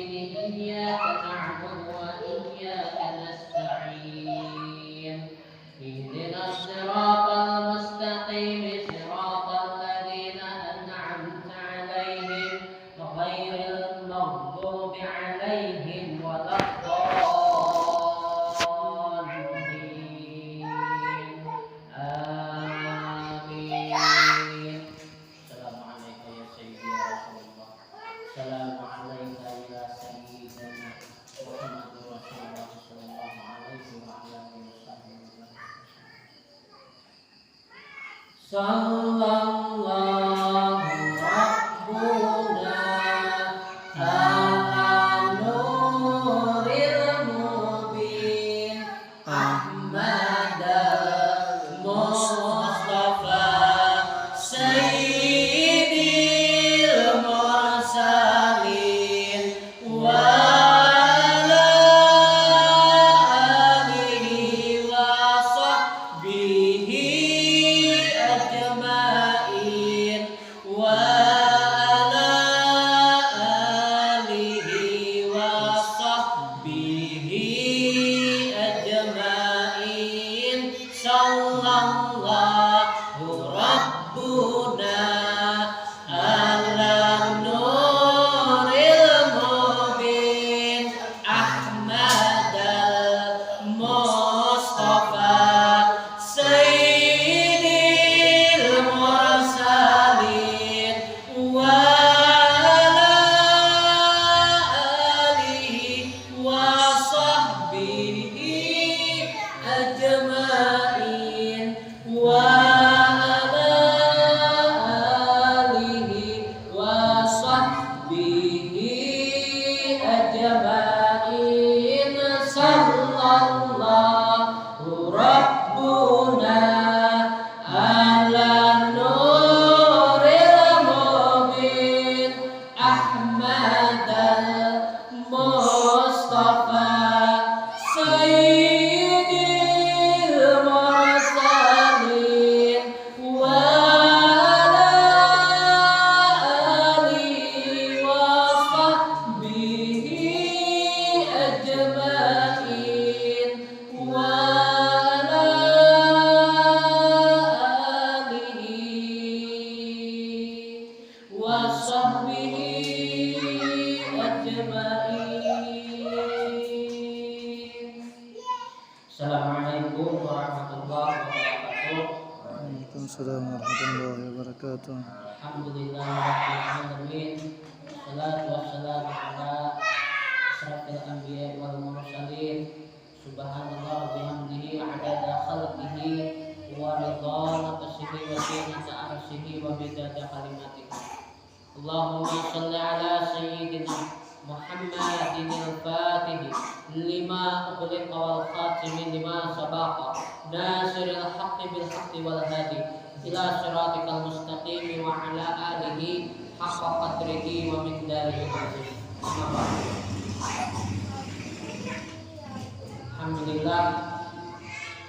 الدين إياك نعبد وإياك نستعين اهدنا الصراط المستقيم صراط الذين أنعمت عليهم غير المغضوب عليهم ولا الضالين آمين. السلام عليك يا سيدي يا رسول الله. السلام عليك يا سيدنا محمد رسول الله صلى الله عليه وعلى آله وصحبه وسلم. صلى الله ربنا على نور المبين أحمد المصطفى سيد المرسلين وعلى آله وصحبه أجمعين وعلى آله وصحبه أجمعين صلى الله ربنا على نور المبين أحمد المصطفى سيد المرسلين وعلى آله وصحبه أجمعين وعلى آله وصحبه أجمعين صلى الله ربنا على نور المبين أحمد المصطفى سيد المرسلين وعلى آله وصحبه أجمعين وعلى آله وصحبه أجمعين. Assalamualaikum warahmatullahi wabarakatuh. Waalaikumsalam warahmatullahi wabarakatuh. Alhamdulillahirabbil alamin. Wassalatu wassalamu ala asyrafil anbiya'i wal mursalin. Subhanallah wa bihamdihi adada khalqihi wa ridha nafsihi wa zinata arsyihi wa midada kalimatihi. Allahumma shalli ala sayyidina Muhammadin al-Fatih lima ughliqa wal khatimi lima sabaqa nasiril haqqi bil haqqi wal hadi ila siratikal mustaqim wa ala alihi haqqa qadrihi wa miqdarihi azim. Alhamdulillah,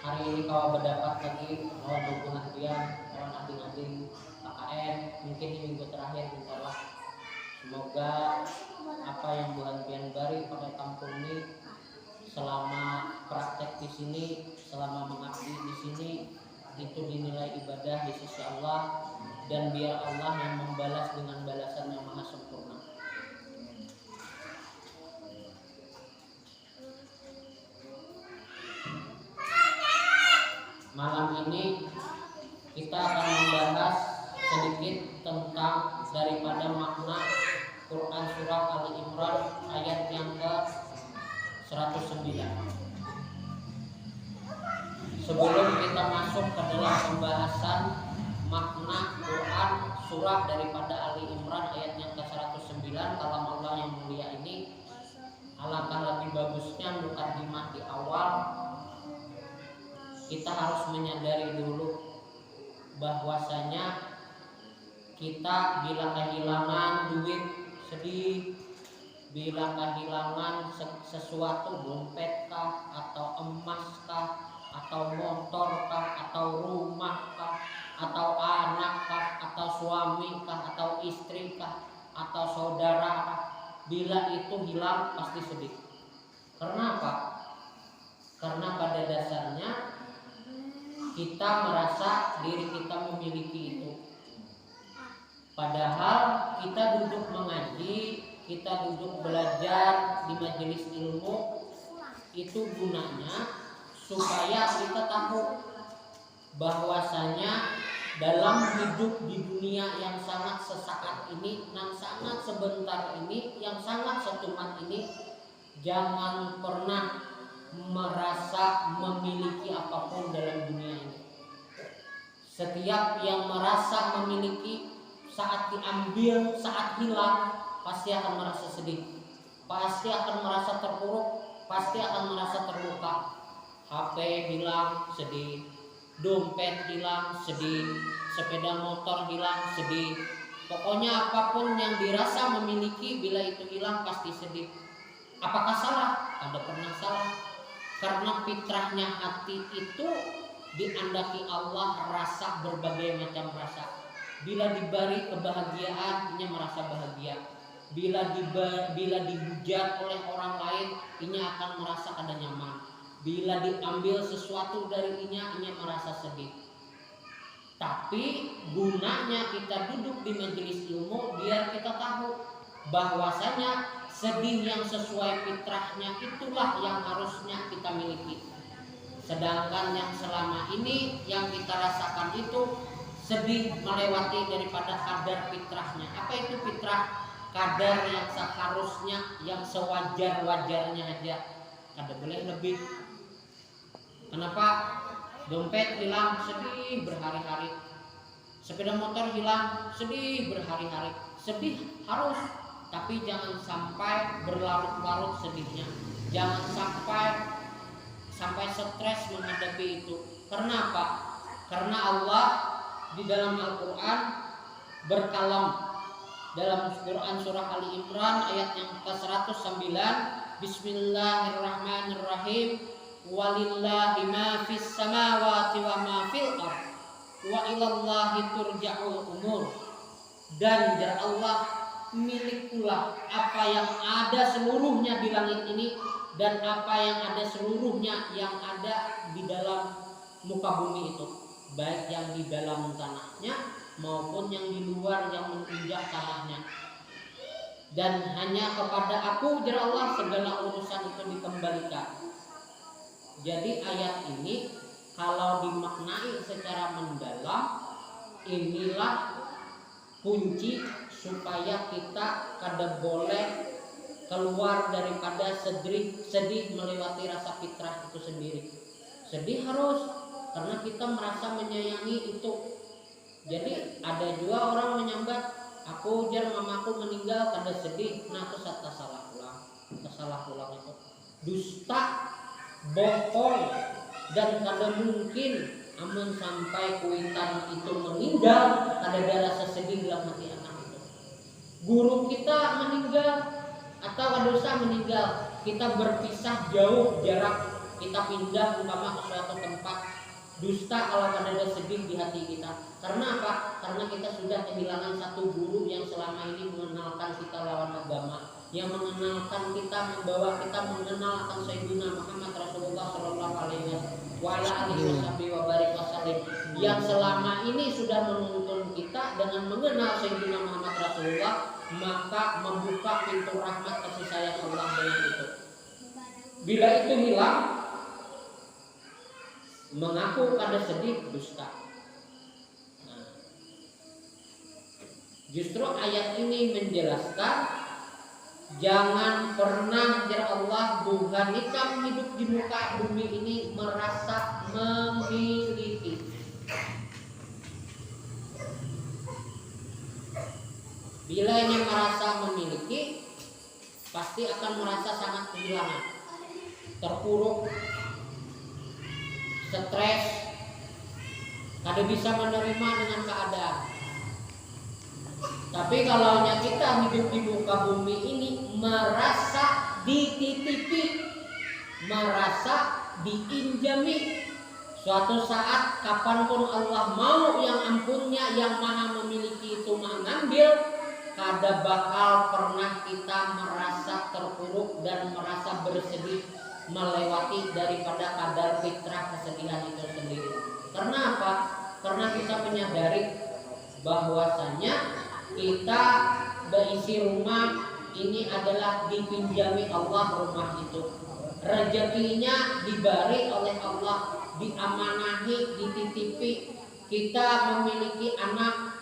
hari ini kau berdapat lagi lawan dukun hadiah, lawan ading-ading KKN. Mungkin ini minggu terakhir insyaallah. Semoga apa yang Tuhan pian beri pada kampung ini selama praktek di sini, selama mengabdi di sini itu dinilai ibadah di sisi Allah, dan biar Allah yang membalas dengan balasan yang maha sempurna. Malam ini kita akan membahas sedikit tentang daripada makna Quran surah Ali Imran ayat yang ke 109. Sebelum kita masuk ke dalam pembahasan makna Quran surah daripada Ali Imran ayat yang ke 109 kalam Allah yang mulia ini, alangkah lebih bagusnya mukadimah di awal kita harus menyadari dulu bahwasanya kita bila kehilangan duit sedih, bila kehilangan sesuatu, dompet kah, atau emas kah, atau motor kah, atau rumah kah, atau anak kah, atau suami kah, atau istri kah, atau saudara kah, bila itu hilang pasti sedih. Karena apa? Karena pada dasarnya kita merasa diri kita memiliki itu. Padahal kita duduk mengaji, kita duduk belajar di majelis ilmu, itu gunanya supaya kita tahu bahwasanya dalam hidup di dunia yang sangat sesaat ini, yang sangat sebentar ini, yang sangat setumat ini, jangan pernah merasa memiliki apapun dalam dunia ini. Setiap yang merasa memiliki, saat diambil, saat hilang, pasti akan merasa sedih, pasti akan merasa terpuruk, pasti akan merasa terluka. HP hilang, sedih. Dompet hilang, sedih. Sepeda motor hilang, sedih. Pokoknya apapun yang dirasa memiliki, bila itu hilang pasti sedih. Apakah salah? Ada pernah salah. Karena fitrahnya hati itu diandaki Allah rasa berbagai macam rasa. Bila diberi kebahagiaan, ia merasa bahagia. Bila dihujat oleh orang lain, ia akan merasa ada nyaman. Bila diambil sesuatu dari ia merasa sedih. Tapi gunanya kita duduk di majelis ilmu biar kita tahu bahwasanya sedih yang sesuai fitrahnya itulah yang harusnya kita miliki. Sedangkan yang selama ini yang kita rasakan itu sedih melewati daripada kadar fitrahnya. Apa itu fitrah? Kadar yang seharusnya, yang sewajar-wajarnya aja. Kada boleh lebih. Kenapa? Dompet hilang, sedih berhari-hari. Sepeda motor hilang, sedih berhari-hari. Sedih harus, tapi jangan sampai berlarut-larut sedihnya. Jangan sampai stres menghadapi itu. Karena apa? Karena Allah di dalam Al-Quran berkalam. Dalam Quran surah Ali Imran ayat yang ke-109, Bismillahirrahmanirrahim. Walillahi ma fis samawati wa ma fil ardh wa ilallahi turja'ul umur. Dan jar Allah, milik pula apa yang ada seluruhnya di langit ini dan apa yang ada seluruhnya yang ada di dalam muka bumi itu, baik yang di dalam tanahnya maupun yang di luar yang menginjak tanahnya. Dan hanya kepada Aku, jar Allah, segala urusan itu dikembalikan. Jadi ayat ini kalau dimaknai secara mendalam, inilah kunci supaya kita kada boleh keluar daripada sedih melewati rasa fitrah itu sendiri. Sedih harus, karena kita merasa menyayangi itu. Jadi ada juga orang menyambat, aku jar mamaku meninggal kada sedih. Nah itu salah ulang itu dusta, bohong, dan kada mungkin amun sampai kuitan itu meninggal kada ada rasa sedih dalam hati anak itu. Guru kita meninggal atau dosa meninggal, kita berpisah jauh jarak, kita pindah umpama ke suatu tempat, dusta kalau kada ada sedih di hati kita. Karena apa? Karena kita sudah kehilangan satu guru yang selama ini mengenalkan kita lawan agama, yang mengenalkan kita, membawa kita mengenal akan Sayyidina Muhammad Rasulullah Sallallahu Alaihi Wasallam, yang selama ini sudah menuntun kita dengan mengenal Sayyidina Muhammad Rasulullah, maka membuka pintu rahmat kasih sayang Allah dengan itu. Bila itu hilang, mengaku kada sedih dusta. Nah, justru ayat ini menjelaskan jangan pernah jar Allah Tuhan hitam hidup di muka bumi ini merasa memiliki. Bila ini merasa memiliki, pasti akan merasa sangat kehilangan, terpuruk, stres, kada bisa menerima dengan keadaan. Tapi kalau kita hidup di muka bumi ini merasa dititipi, merasa diinjami, suatu saat kapanpun Allah mau yang ampunnya, yang maha memiliki itu mengambil, kada bakal pernah kita merasa terpuruk dan merasa bersedih melewati daripada kadar fitrah kesedihan itu sendiri. Karena apa? Karena kita menyadari bahwasanya kita berisi rumah ini adalah dipinjami Allah rumah itu. Rezekinya diberi oleh Allah, diamanahi, dititipi. Kita memiliki anak,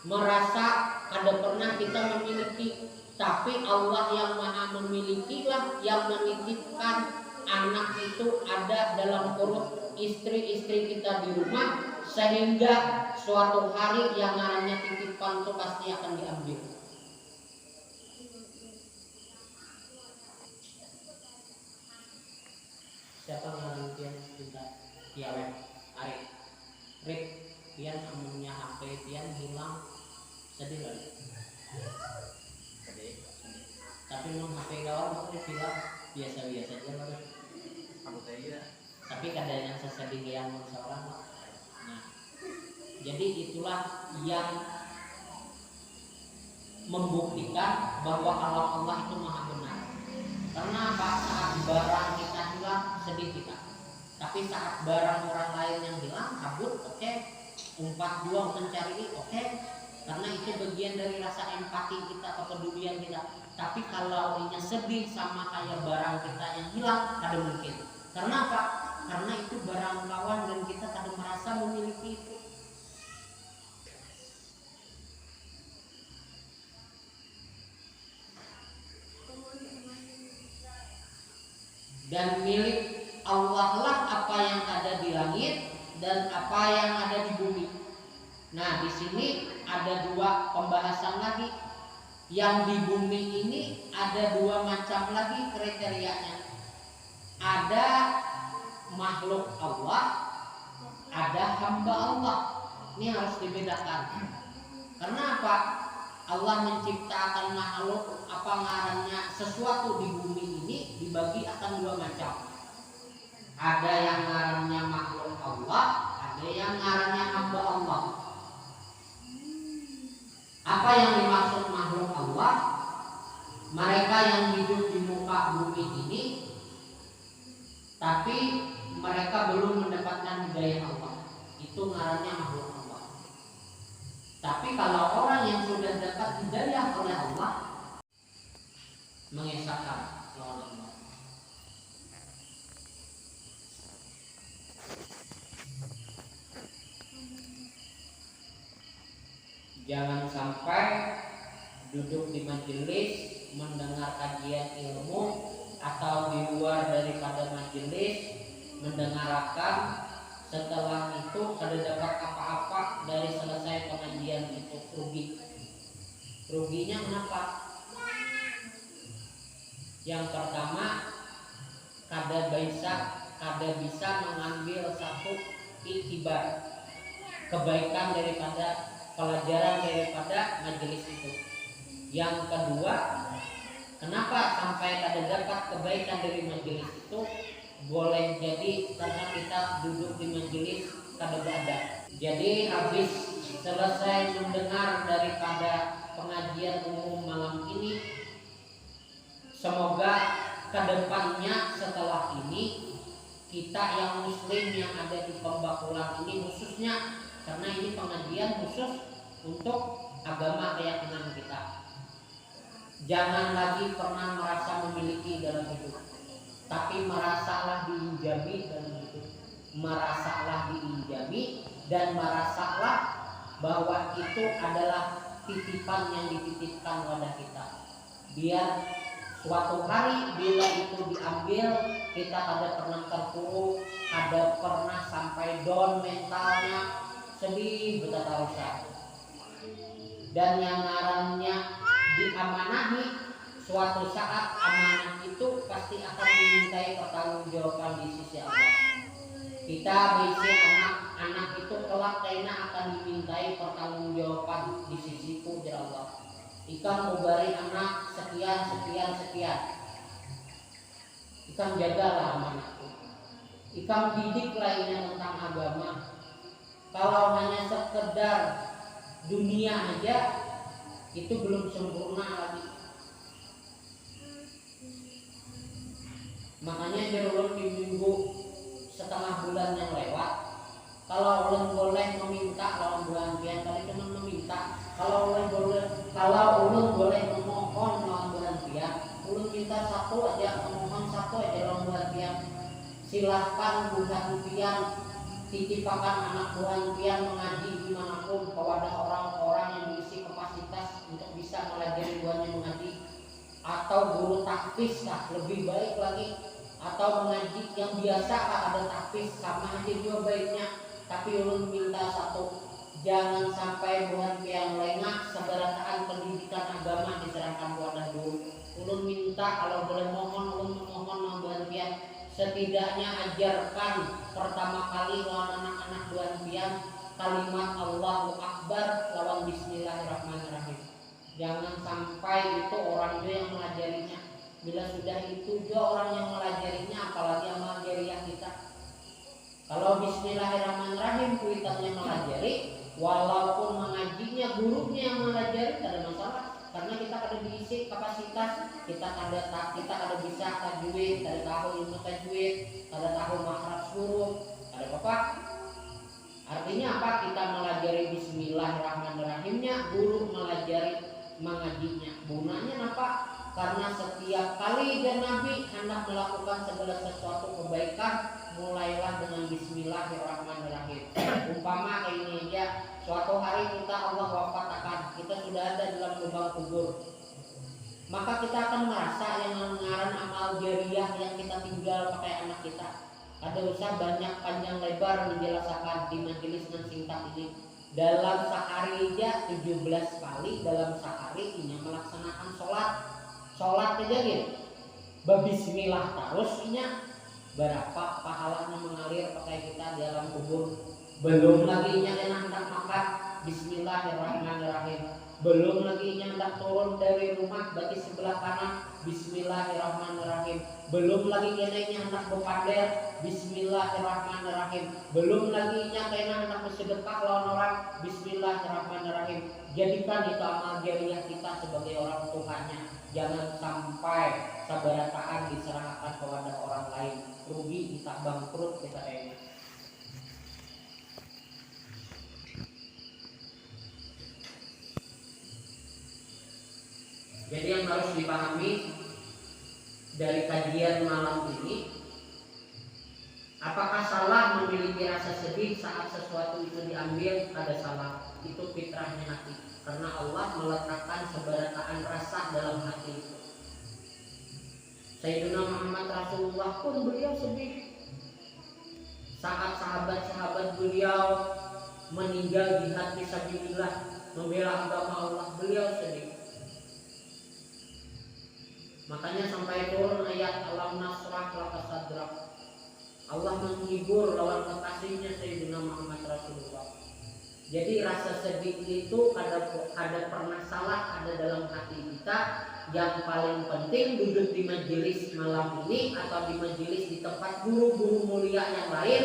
merasa kada pernah kita memiliki, tapi Allah yang maha memilikilah yang menitipkan anak itu ada dalam perut istri-istri kita di rumah, sehingga suatu hari yang namanya titipan itu pasti akan diambil. Siapa ngaran pian cinta piawek Arif Rip pian amunnya HP pian hilang sedih lagi. Sedih. Tapi mau HP kawan mau hilang biasa-biasa aja baru. Tapi kadang yang sesedih yang seorang. Nah, jadi itulah yang membuktikan bahwa Allah itu maha benar. Karena saat barang kita hilang sedih kita, tapi saat barang orang lain yang hilang kabur, oke. Umpat dua mencari, oke. Karena itu bagian dari rasa empati kita atau kepedulian kita. Tapi kalau ini sedih sama kayak barang kita yang hilang, kada mungkin. Karena apa? Karena itu barang lawan dan kita kada merasa memiliki itu. Dan milik Allah lah apa yang ada di langit dan apa yang ada di bumi. Nah, di sini ada dua pembahasan lagi. Yang di bumi ini ada dua macam lagi kriterianya. Ada makhluk Allah, ada hamba Allah. Ini harus dibedakan. Karena apa? Allah menciptakan makhluk apa ngarannya sesuatu di bumi ini dibagi akan dua macam. Ada yang ngarannya makhluk Allah, ada yang ngarannya hamba Allah. Apa yang dimaksud makhluk Allah? Mereka yang hidup di muka bumi ini, tapi mereka belum mendapatkan hidayah Allah. Itu ngarannya makhluk Allah. Tapi kalau orang yang sudah dapat hidayah oleh Allah, mengesahkan lawan Allah. Jangan sampai duduk di majelis mendengar kajian ilmu atau di luar daripada majelis mendengarkan, setelah itu kada dapat apa-apa dari selesai pengajian itu, rugi. Ruginya kenapa? Yang pertama, kada bisa mengambil satu iktibar kebaikan daripada pelajaran daripada majelis itu. Yang kedua, kenapa sampai kada dapat kebaikan dari majelis itu? Boleh jadi karena kita duduk di majelis kada ada. Jadi habis selesai mendengar daripada pengajian umum malam ini, semoga kedepannya setelah ini kita yang muslim yang ada di Pembakulan ini khususnya, karena ini pengajian khusus untuk agama keyakinan kita, jangan lagi pernah merasa memiliki dalam hidup, tapi merasalah diinjami dalam hidup. Merasalah diinjami dan merasalah bahwa itu adalah titipan yang dititipkan pada kita. Biar suatu hari bila itu diambil, kita ada pernah terpuruk, ada pernah sampai down mentalnya, sedih betapa rusak. Dan yang ngarannya diamanahi, suatu saat amanah itu pasti akan dimintai pertanggungjawaban di sisi Allah. Kita berisi anak itu kelak kaina akan dimintai pertanggungjawaban di sisiku ya Allah. Ikam ubari anak sekian. Ikam jagalah amanahku. Ikam didiklah ini tentang agama. Kalau hanya sekedar dunia aja, itu belum sempurna lagi. Makanya jauh di minggu setengah bulan yang lewat, kalau ulun boleh meminta lawan bulan pian kali cuma meminta, kalau ulun boleh memohon lawan bulan pian, ulun minta satu aja, memohon satu aja lawan bulan pian. Silahkan bulan pian titipakan anak bulan pian mengaji dimanapun kepada orang-orang yang diisi kapasitas untuk bisa melajari bulannya mengaji, atau guru takfis lah lebih baik lagi, atau mengaji yang biasa ada takfis sama aja juga baiknya. Tapi ulun minta satu, jangan sampai bulan pian lengah seberataan pendidikan agama diserahkan kepada guru. Ulun minta kalau boleh mohon, ulun memohon bulan pian setidaknya ajarkan pertama kali lawan anak-anak bulan pian kalimat Allahu Akbar lawan Bismillahirrahmanirrahim. Jangan sampai itu orang juga yang melajarinya. Bila sudah itu juga orang yang melajarinya, apalagi yang melajari yang kita. Kalau Bismillahirrahmanirrahim kuitannya melajari, walaupun mengajinya gurunya yang melajari, tidak ada masalah. Karena kita ada diisi kapasitas, kita ada bisa tajwid, ada tahu ilmu tajwid, ada tahu makhraj huruf, ada apa? Artinya apa? Kita melajari Bismillahirrahmanirrahimnya, guru melajari mengajinya. Gunanya apa? Karena setiap kali dan Nabi hendak melakukan segala sesuatu kebaikan, mulailah dengan Bismillahirrahmanirrahim. Umpama ini aja, suatu hari kita Allah wafatakan, kita sudah ada dalam lubang kubur, maka kita akan merasa yang mengarang amal jariah yang kita tinggal pakai anak kita. Ada usah banyak panjang lebar menjelaskan di majelis yang singkat ini. Dalam sehari aja 17 kali dalam sehari ini melaksanakan sholat aja gitu. Bismillah terus ini berapa pahalanya mengalir pakai kita di alam kubur. Belum lagi nya hendak makan Bismillahirrahmanirrahim. Belum lagi nya hendak turun dari rumah bagi sebelah kanan Bismillahirrahmanirrahim. Belum lagi nya hendak berpader Bismillahirrahmanirrahim. Belum lagi nya hendak bersedekah lawan orang Bismillahirrahmanirrahim. Jadikan itu amal jariah kita sebagai orang tuanya. Jangan sampai sabarataan diserahkan kepada orang lain, rugi kita, bangkrut kita kayaknya. Jadi yang harus dipahami dari kajian malam ini, apakah salah memiliki rasa sedih saat sesuatu itu diambil? Ada salah, itu fitrahnya hati. Karena Allah meletakkan seberataan rasa dalam hati itu. Sayyidina Muhammad Rasulullah pun beliau sedih saat sahabat-sahabat beliau meninggal jihad fisabilillah membela agama Allah, beliau sedih. Makanya sampai turun ayat alam nasrah laka sadrak. Allah menghibur lawan kekasihnya Sayyidina Muhammad Rasulullah. Jadi rasa sedih itu ada pernah salah ada dalam hati kita. Yang paling penting duduk di majelis malam ini atau di majelis di tempat guru-guru mulia yang lain,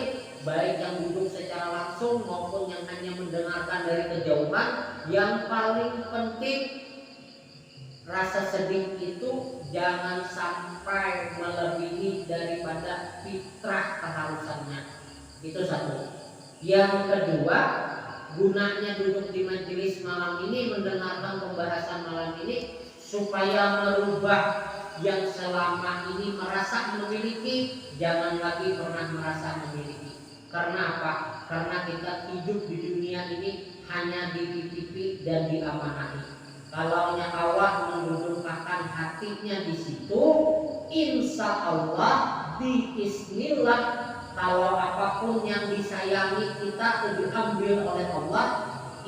baik yang duduk secara langsung maupun yang hanya mendengarkan dari kejauhan, yang paling penting rasa sedih itu jangan sampai melebihi daripada fitrah keharusannya. Itu satu. Yang kedua, gunanya duduk di majelis malam ini, mendengarkan pembahasan malam ini, supaya merubah yang selama ini merasa memiliki, jangan lagi pernah merasa memiliki. Karena apa? Karena kita hidup di dunia ini hanya dititipi dan diamanai. Kalau Allah mendudukkan hatinya di situ, insya Allah biiznillah, kalau apapun yang disayangi kita diambil oleh Allah.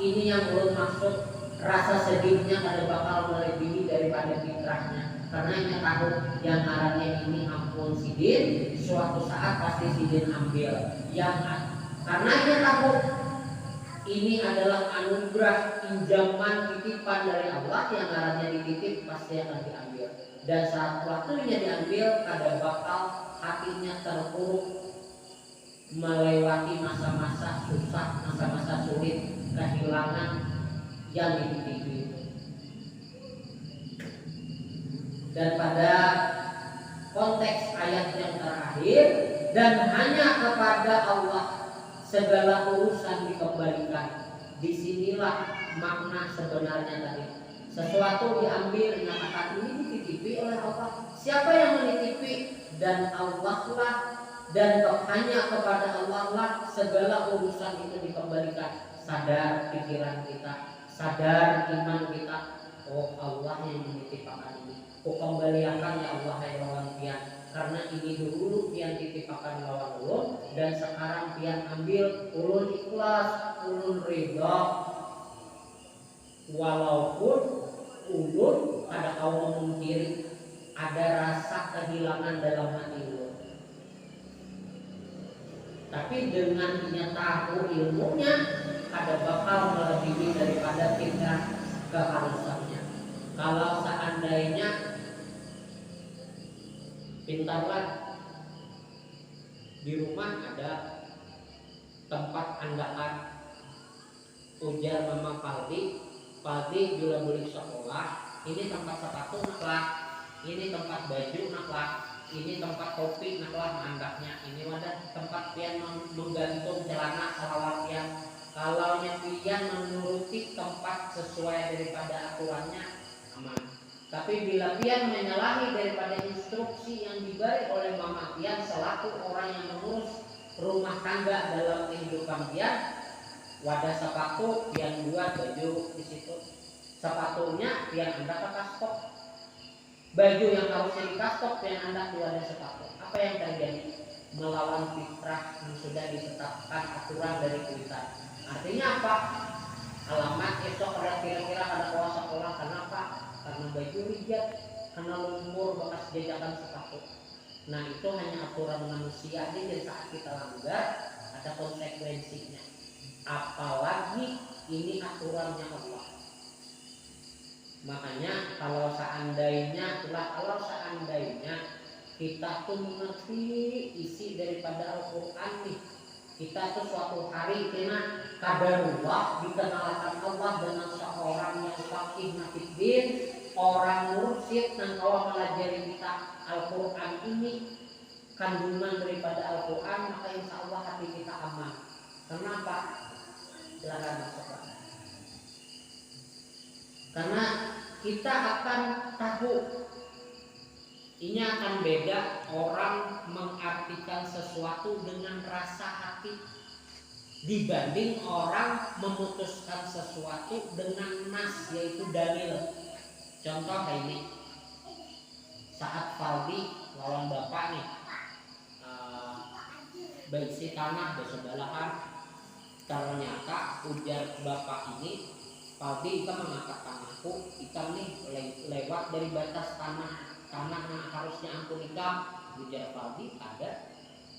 Ini yang belum maksud rasa sedihnya kada bakal melebihi daripada fitrahnya. Karena ini tahu yang ngarannya ini ampun sidin, suatu saat pasti sidin ambil. Karena ini tahu ini adalah anugerah pinjaman titipan dari Allah, yang ngarannya dititip pasti akan diambil. Dan saat waktunya diambil, kada bakal hatinya terpuruk melewati masa-masa susah, masa-masa sulit, kehilangan yang dititipi. Dan pada konteks ayat yang terakhir, dan hanya kepada Allah segala urusan dikembalikan. Disinilah makna sebenarnya tadi. Sesuatu diambil, dinyatakan ini dititipi oleh Allah. Siapa yang menitipi? Dan Allah lah, dan hanya kepada Allah lah segala urusan itu dikembalikan. Sadar pikiran kita, sadar iman kita. Oh, Allah yang menitipkan ini. Oh, kembalikan ya Allah ya lawan pian. Karena ini dulu pian titipakan lawan ulun, dan sekarang pian ambil, ulun ikhlas, ulun ridha. Walaupun ulun ada kaum memungkiri, ada rasa kehilangan dalam hati ulun. Tapi dengan dia tahu ilmunya, ada bakal melebihi daripada tingkat keharusannya. Kalau seandainya pintarlah, di rumah ada tempat andakan, ujar Mama Paldi juga beli sekolah, ini tempat sepatu naklah, ini tempat baju naklah, ini tempat topi naklah andaknya, ini wadah tempat pian menggantung celana salawat pian. Kalau pian menuruti tempat sesuai daripada aturannya aman. Tapi bila pian menyalahi daripada instruksi yang diberi oleh Mama pian selaku orang yang mengurus rumah tangga dalam kehidupan pian, wadah sepatu pian buat baju di situ. Sepatunya pian anda ke kastok. Baju yang harusnya di kastok pian anda di wadah sepatu. Apa yang terjadi? Melawan fitrah yang sudah ditetapkan aturan dari kuitan. Artinya apa? Alamat esok ada kira-kira ada puasa sekolah. Kenapa? Karena baju rijat, karena lumpur bekas jajakan sepatu. Nah itu hanya aturan manusia. Jadi saat kita langgar ada konsekuensinya. Apalagi ini aturannya Allah. Makanya kalau seandainya kita tuh mengerti isi daripada Al-Quran nih, kita tuh suatu hari kena kadarullah dikenalkan Allah dengan seorang yang faqih nafiddin, orang mursyid yang kalau melajari kita Al-Quran ini kandungan daripada Al-Quran, maka insya Allah hati kita aman. Kenapa? Silakan masuk. Karena kita akan tahu, ini akan beda orang mengartikan sesuatu dengan rasa hati dibanding orang memutuskan sesuatu dengan nas, yaitu dalil. Contoh ini, saat Faldi lawan bapak nih, berisi tanah bersebelahan, ternyata ujar bapak ini, Faldi kita mengatakan aku ikan nih lewat dari batas tanah yang harusnya ampun ikan. Ujar Faldi ada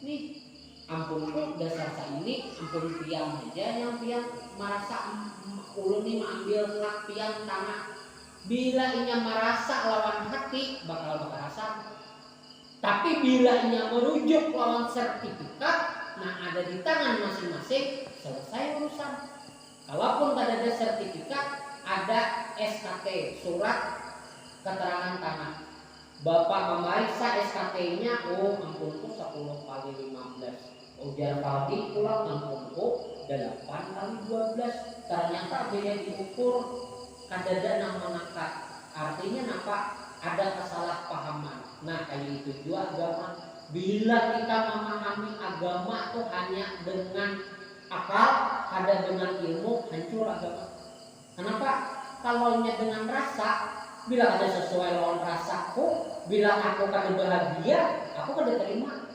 nih ampunku dasar saya ini ampun piang aja yang piang merasa ulun nih mengambil hak piang tanah. Bila inya merasa lawan hati bakal berasa. Tapi bila inya merujuk lawan sertifikat, nah ada di tangan masing-masing, selesai urusan. Kalaupun tidak ada sertifikat, ada SKT, surat keterangan tanah. Bapak memeriksa SKT-nya, oh ampunku 10 kali 15. Ujar Faldi pulang ampunku 8 kali 12. Ternyata bila diukur kadada nang menangkat. Artinya apa? Ada kesalahpahaman. Nah kayak itu juga agama. Bila kita memahami agama tuh hanya dengan akal, ada dengan ilmu, hancur agama. Kenapa? Kalau dengan rasa, bila ada sesuai lawan rasaku, bila aku kada bahagia, aku kada terima.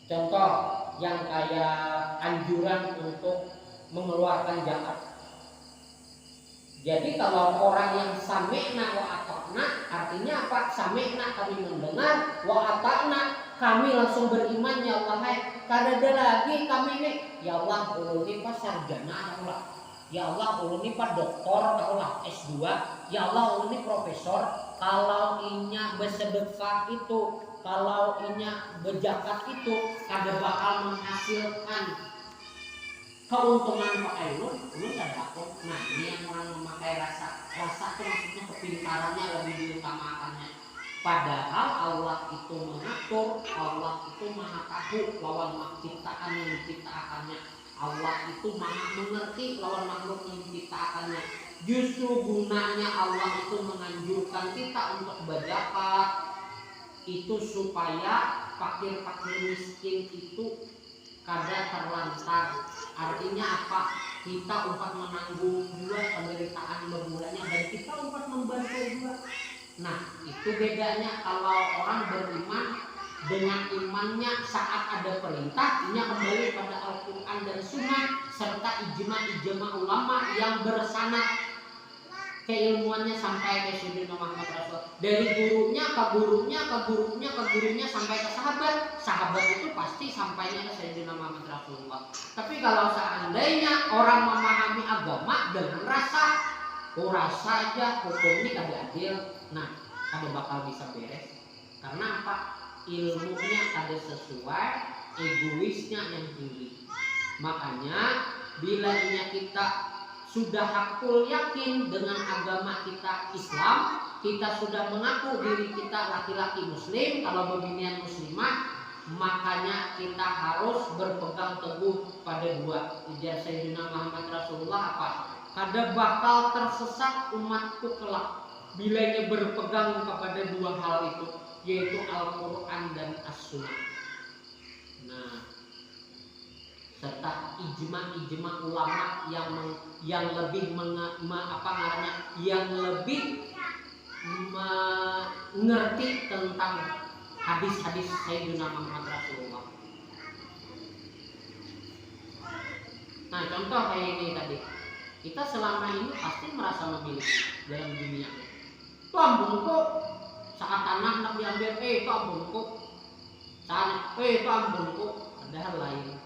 Contoh yang kayak anjuran untuk mengeluarkan zakat. Jadi kalau orang yang sami'na wa ata'na, artinya apa? Sami'na kami mendengar, wa ata'na kami langsung beriman, ya Allah. Kada ada lagi kami nih, ya Allah ulun pas sarjana Allah. Ya Allah ulun pas doktor Allah S2. Ya Allah ulun profesor. Kalau inya bersedekah itu, kalau inya berzakat itu, kada bakal menghasilkan keuntungan pakai ulun gak takut. Nah ini yang orang memakai rasa itu maksudnya kepintarannya lebih diutamakannya. Padahal Allah itu mengatur, Allah itu maha tahu lawan ciptaan yang diciptakannya. Allah itu maha mengerti lawan makhluk yang diciptakannya. Justru gunanya Allah itu menganjurkan kita untuk berzakat itu supaya fakir-fakir miskin itu kada terlantar. Artinya apa? Kita umpat menanggung juga penderitaan bermulanya dan kita umpat membantu juga. Nah itu bedanya kalau orang beriman dengan imannya saat ada perintah, ia kembali pada Al-Quran dan Sunnah serta ijma ulama yang bersanad keilmuannya sampai ke Sayyidina Muhammad Rasul. Dari gurunya ke gurunya ke gurunya ke gurunya sampai ke sahabat. Sahabat itu pasti sampainya ke Sayyidina Muhammad Rasulullah. Tapi kalau seandainya orang memahami agama dengan rasa aja hukum ini kada adil, nah kada bakal bisa beres. Karena apa? Ilmunya kada sesuai, egoisnya yang tinggi. Makanya bila kita sudah hakul yakin dengan agama kita Islam, kita sudah mengaku diri kita laki-laki muslim, kalau beginian muslimah, makanya kita harus berpegang teguh pada dua. Ujar Sayyidina Muhammad Rasulullah apa? Kada bakal tersesat umatku kelak bila ia berpegang kepada dua hal itu, yaitu Al-Quran dan As-Sunnah. Nah, serta ijma ulama yang lebih yang lebih mengerti tentang hadis-hadis Sayyidina Muhammad Rasulullah. Nah contoh kayak ini tadi, kita selama ini pasti merasa memiliki dalam dunia. Itu ambungku saat tanah nak diambil, itu ambungku saat itu ambungku, padahal lain.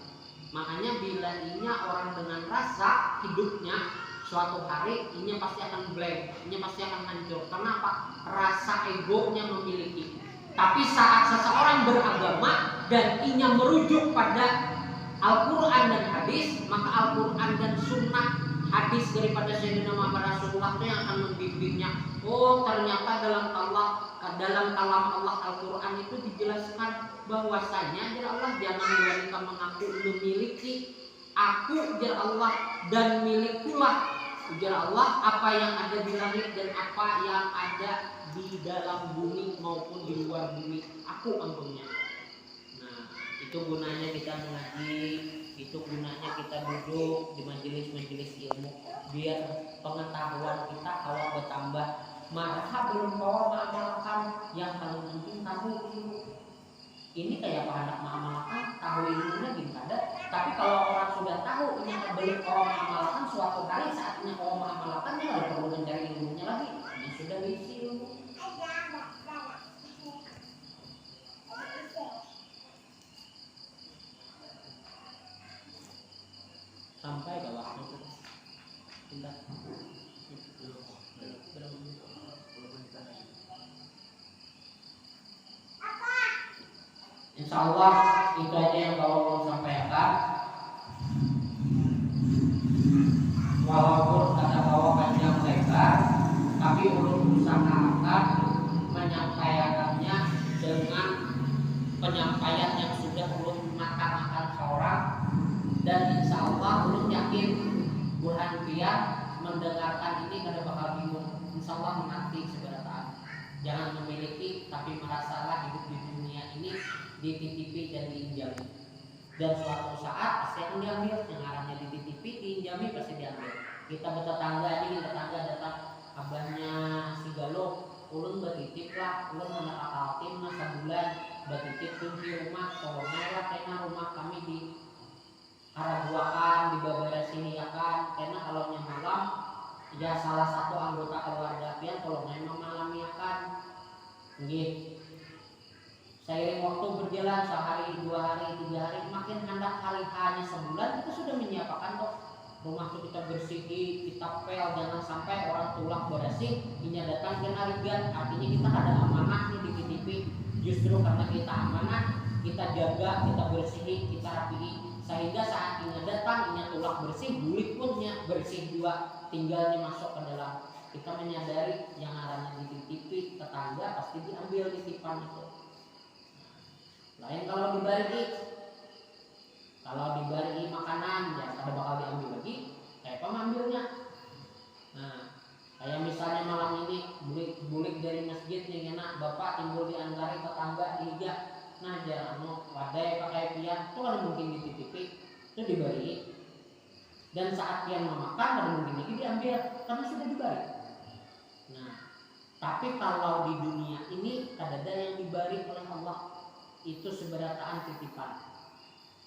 Makanya bila inya orang dengan rasa hidupnya suatu hari inya pasti akan blank, inya pasti akan hancur. Kenapa? Rasa egonya memiliki. Tapi saat seseorang beragama dan inya merujuk pada Al-Quran dan hadis, maka Al-Quran dan sunnah hadis daripada Sayyidina Muhammad Rasulullah itu yang akan membimbingnya. Oh ternyata dalam kalam Allah Al-Quran itu dijelaskan bahwasanya jar Allah jangan wanita mengaku memiliki, aku jar Allah dan milikkulah jar Allah apa yang ada di langit dan apa yang ada di dalam bumi maupun di luar bumi, aku ampunya. Nah itu gunanya kita mengaji, itu gunanya kita duduk di majelis-majelis ilmu biar pengetahuan kita awal bertambah. Maka belum bawa mengamalkan, yang paling penting tahu ilmu. Ini kayak anak mengamalkan, tahu ilmunya gimana. Tapi kalau orang sudah tahu, ini belum orang mengamalkan, suatu hari saatnya orang mengamalkan, dia nggak perlu mencari ilmunya lagi. Dia sudah diisi ilmu. Sampai ke waktu itu. Pindah. Insya Allah itu aja yang kalau mau sampaikan. Walaupun kata bawa panjang lebar, tapi ulun usahakan menyampaikannya dengan penyampaian yang sudah ulun makan seorang. Dan insya Allah ulun yakin Burhan Biar mendengarkan ini kada bakal bingung. Insya Allah mengerti seberataan. Jangan memiliki tapi merasalah hidup di dunia ini dititipi dan diinjami. Dan suatu saat pasti akan diambil. Yang arahnya dititipi, diinjami pasti diambil. Kita bertetangga ini, tetangga datang abahnya si Galuh, ulun bertitip lah, ulun anak akal tim sebulan bertitip kunci rumah, tolongnya lah karena rumah kami di Arabuakan, di Babarasihiakan, karena kalau malam ya salah satu anggota keluarga pian tolongnya memalamiakan. Nggih. Seiring waktu berjalan sehari, 2 hari, 3 hari, makin hendak hari hanya sebulan kita sudah menyiapkan kok rumah itu kita bersihi, kita pel, jangan sampai orang tulak bersih, ini datang dan harigan. Artinya kita ada amanah nih dititipi. Justru karena kita amanah, kita jaga, kita bersihi, kita rapihi sehingga saat inya datang inya tulak bersih, bulik pun nya bersih juga, tinggalnya masuk ke dalam. Kita menyadari yang arahnya dititipi tetangga pasti diambil titipan itu. Lain kalau diberi makanan ya kada bakal diambil lagi, kayak apa ngambilnya. Nah, kayak misalnya malam ini bulik dari masjid nih enak, bapak timbul diantari tetangga dihiga, nah jangan wadai pakai pian, itu kan mungkin dititipi, itu diberi. Dan saat pian memakan kan mungkin lagi diambil karena sudah diberi. Nah, tapi kalau di dunia ini kadada yang diberi oleh Allah itu seberataan titipan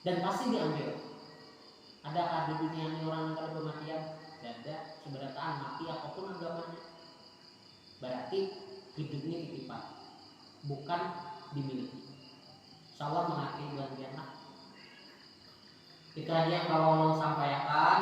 dan pasti diambil. Adakah di dunia ini orang yang kalau kematian? Ada seberataan mati apapun agamanya. Berarti hidupnya titipan, bukan dimiliki. Insyaallah mengakhiri bagian itu aja yang kalau ulun sampaikan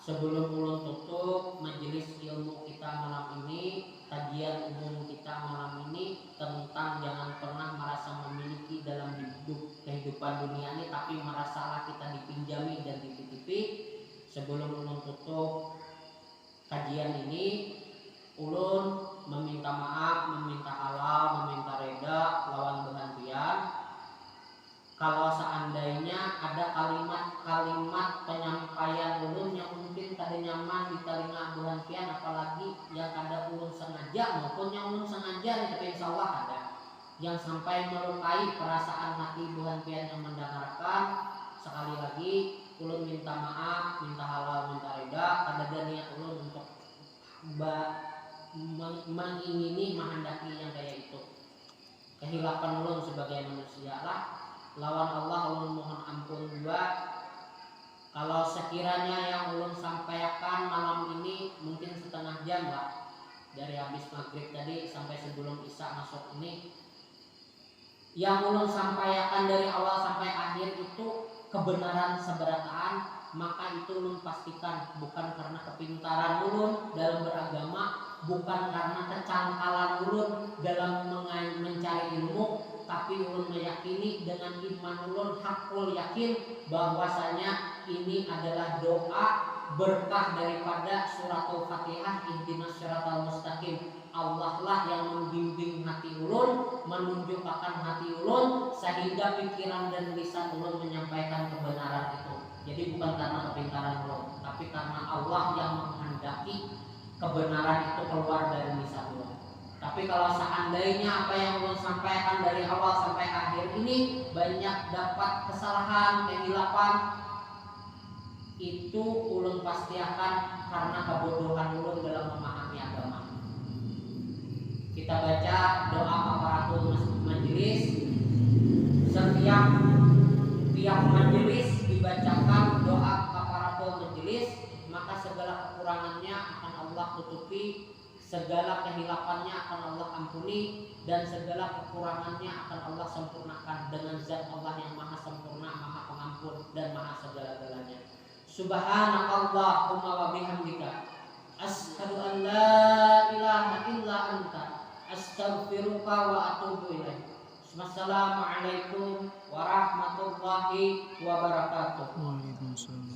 sebelum ulun tutup majelis ilmu kita malam ini, kajian umum kita malam ini tentang jangan pernah merasa memiliki dalam hidup kehidupan dunia ini, tapi merasalah kita dipinjami dan dititipi. Sebelum ulun tutup kajian ini, ulun meminta maaf, meminta halal, meminta reda lawan berhentian. Kalau seandainya ada kalimat-kalimat penyampaian ulun yang mungkin kada nyaman di telinga berhentian, apalagi yang kada ulun sengaja maupun yang ulun sengaja, tapi insyaallah ada yang sampai melukai perasaan hati berhentian yang mendengarkan, sekali lagi ulun minta maaf, minta halal, minta reda. Kada niat ulun untuk mengingini menghendaki yang kayak itu. Kehilapan ulun sebagai manusia lah. Lawan Allah ulun mohon ampun juga. Kalau sekiranya yang ulun sampaikan malam ini mungkin setengah jam lah, dari habis maghrib tadi sampai sebelum isya masuk ini, yang ulun sampaikan dari awal sampai akhir itu kebenaran seberataan, maka itu ulun pastikan bukan karena kepintaran ulun dalam beragama, bukan karena kecangkalan ulun dalam mencari ilmu, tapi ulun meyakini dengan iman ulun hakul yakin bahwasanya ini adalah doa berkah daripada suratul Fatihah, ihdinas siratal mustaqim. Allah lah yang membimbing hati ulun, menunjukkan hati ulun sehingga pikiran dan lisan ulun menyampaikan kebenaran itu. Jadi bukan karena kepintaran ulun, tapi karena Allah yang menghendaki kebenaran itu keluar dari lisan ulun. Tapi kalau seandainya apa yang ulun sampaikan dari awal sampai akhir ini banyak dapat kesalahan, kehilapan, itu ulun pasti akan karena kebodohan ulun dalam memahami agama. Kita baca doa kafaratul majelis. Setiap majelis dibacakan doa kafaratul majelis, maka segala kekurangannya akan Allah tutupi, segala kehilapannya akan Allah ampuni, dan segala kekurangannya akan Allah sempurnakan dengan zat Allah yang maha sempurna, maha pengampun, dan maha segala-galanya. Subhanakallahumma wa bihamdika asyhadu an la ilaha illa anta astaghfiruka wa atubu ilaik. Wassalamualaikum warahmatullahi wabarakatuh. Waalaikumsalam.